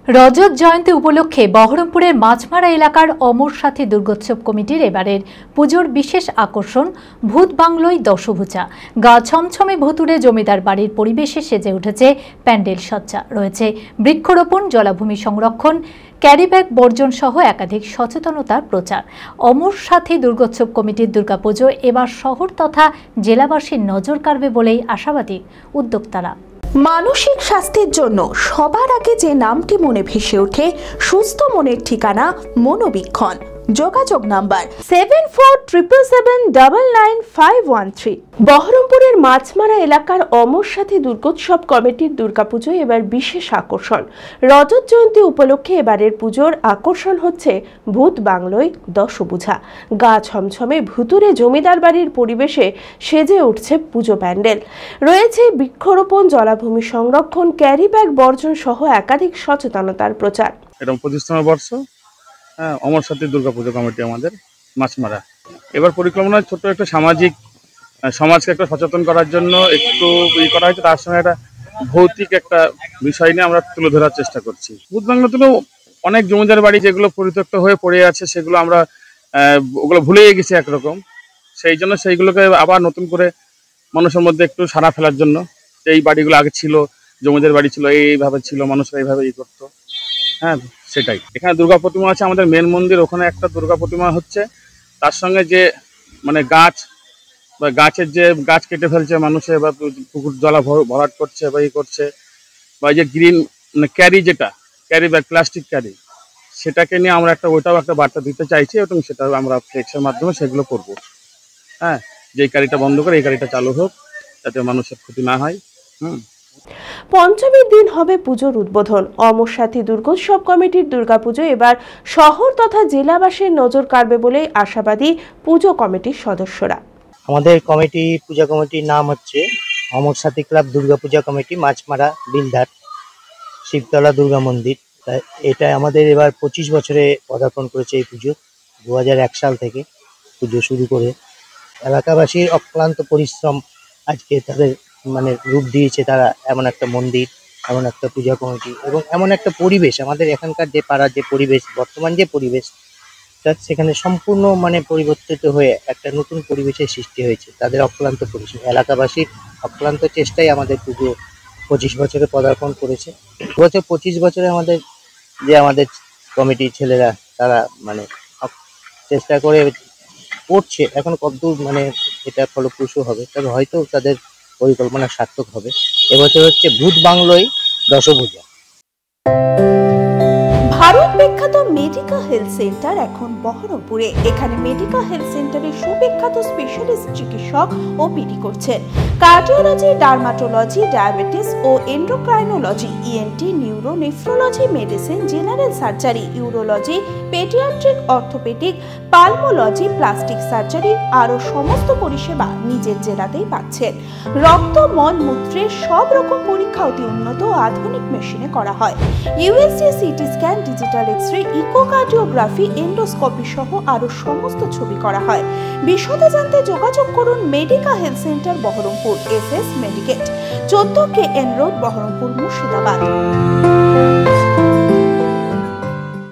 রজত জয়ন্তী উপলক্ষে বহরমপুরের মাছমারা এলাকার অমর সাথী দুর্গোৎসব কমিটির এবারের পুজোর বিশেষ আকর্ষণ ভূত বাংলোয় দশভুজা। গা ছমছমে ভুতুড়ে জমিদার বাড়ির পরিবেশে সেজে উঠেছে প্যান্ডেল সজ্জা, রয়েছে বৃক্ষরোপণ, জলাভূমি সংরক্ষণ, ক্যারিব্যাগ বর্জন সহ একাধিক সচেতনতার প্রচার। অমর সাথী দুর্গোৎসব কমিটির দুর্গাপুজো এবার শহর তথা জেলাবাসীর নজর কাড়বে বলেই আশাবাদী উদ্যোক্তারা। মানসিক স্বাস্থ্যের জন্য সবার আগে যে নামটি মনে ভেসে ওঠে, সুস্থ মনের ঠিকানা মনোবীক্ষণ। যোগাযোগ নাম্বার 7477799513। বহরমপুরের মাছমারা এলাকার অমর সাথী দুর্গোৎসব কমিটির দুর্গাপুজো এবার বিশেষ আকর্ষণ। রজত জয়ন্তী উপলক্ষে এবারের পুজোর আকর্ষণ হচ্ছে ভূত বাংলোয় দশভুজা। গা ছমছমে ভুতুরে জমিদার বাড়ির পরিবেশে সেজে উঠছে পুজো প্যান্ডেল। রয়েছে বৃক্ষরোপণ, জলাভূমি সংরক্ষণ, ক্যারিব্যাগ বর্জন সহ একাধিক সচেতনতার প্রচার। এটা 25তম বর্ষ। হ্যাঁ, অমর সাথী দুর্গাপুজো কমিটি আমাদের মাছমারা এবার পরিকল্পনা ছোট্ট একটা সমাজকে একটা সচেতন করার জন্য একটু করা হয়েছে। তার সঙ্গে একটা ভৌতিক একটা বিষয় নিয়ে আমরা তুলে ধরার চেষ্টা করছি। ভূত বাংলা তুলেও অনেক জমিদার বাড়ি যেগুলো পরিত্যক্ত হয়ে পড়ে আছে, সেগুলো আমরা ওগুলো ভুলেই গেছি একরকম। সেই জন্য সেইগুলোকে আবার নতুন করে মানুষের মধ্যে একটু সাড়া ফেলার জন্য, এই বাড়িগুলো আগে ছিল, জমিদার বাড়ি ছিল, এইভাবে ছিল, মানুষরা এইভাবে করতো। হ্যাঁ, সেটাই। এখানে দুর্গা প্রতিমা আছে, আমাদের মেন মন্দির, ওখানে একটা দুর্গা প্রতিমা হচ্ছে। তার সঙ্গে যে মানে গাছ বা গাছের যে গাছ কেটে ফেলছে মানুষে, বা পুকুর জলা ভরাট করছে বা করছে, বা যে গ্রিন মানে ক্যারি, যেটা ক্যারি ব্যাগ, প্লাস্টিক ক্যারি, সেটাকে নিয়ে আমরা ওইটাও একটা বার্তা দিতে চাইছি, এবং সেটা আমরা ফ্লেক্সের মাধ্যমে সেগুলো করব। হ্যাঁ, যে গাড়িটা বন্ধ করে এই গাড়িটা চালু হোক, যাতে মানুষের ক্ষতি না হয়। পঞ্চমীর দিন হবে পুজোর উদ্বোধন। অমর সাথী দুর্গোৎসব কমিটির দুর্গাপুজো এবার শহর তথা জেলাবাসীর নজর কাড়বে বলে আশাবাদী পুজো কমিটির সদস্যরা। আমাদের পূজা কমিটির নাম হচ্ছে অমর সাথী ক্লাব দুর্গাপূজা কমিটি, মাছমারা, বিলধার, শিবতলা দুর্গা মন্দির। এটা আমাদের এবার 25 বছরে পদার্পণ করেছে এই পুজো। 2001 সাল থেকে পুজো শুরু করে এলাকাবাসীর অক্লান্ত পরিশ্রম আজকে তাদের মানে রূপ দিয়েছে। তারা এমন একটা মন্দির, এমন একটা পূজা কমিটি এবং এমন একটা পরিবেশ, আমাদের এখানকার যে পাড়ার যে পরিবেশ, বর্তমান যে পরিবেশ, সেখানে সম্পূর্ণ মানে পরিবর্তিত হয়ে একটা নতুন পরিবেশের সৃষ্টি হয়েছে। তাদের অক্লান্ত পরিশ্রম, এলাকাবাসীর অক্লান্ত চেষ্টাই আমাদের পুজো 25 বছরে পদার্পণ করেছে। 25 বছরে আমাদের কমিটির ছেলেরা তারা মানে চেষ্টা করে করছে। এখন কতদূর মানে এটা ফলপ্রসূ হবে, তবে হয়তো তাদের পরিকল্পনা সার্থক হবে। এবছর হচ্ছে ভূত বাংলোয় দশভুজা। ভারত বিখ্যাত মেডিকা হেলথ সেন্টার এখন বহরমপুরে। এখানে মেডিকা হেলথ সেন্টারে সুবিখ্যাত স্পেশালিস্ট চিকিৎসক ওপিডি করছেন। কার্ডিওলজি, ডার্মাটোলজি, ডায়াবেটিস ও endocrinology, ENT, neuro, nephrology, medicine, general surgery, urology, paediatric, orthopaedic, pulmonology, plastic surgery আরও সমস্ত পরিষেবা নিজের জেলাতেই পাচ্ছেন। রক্ত, মল, মূত্রের সব রকম পরীক্ষা অতি উন্নত আধুনিক মেশিনে করা হয়। USG, CT scan, digital X-ray, echocardiography, endoscopy সহ আরো সমস্ত ছবি করা হয়। বিশদে জানতে যোগাযোগ করুন Medica health centre Berhampore, SS Medicate, 14 KN road, Berhampore, Murshidabad.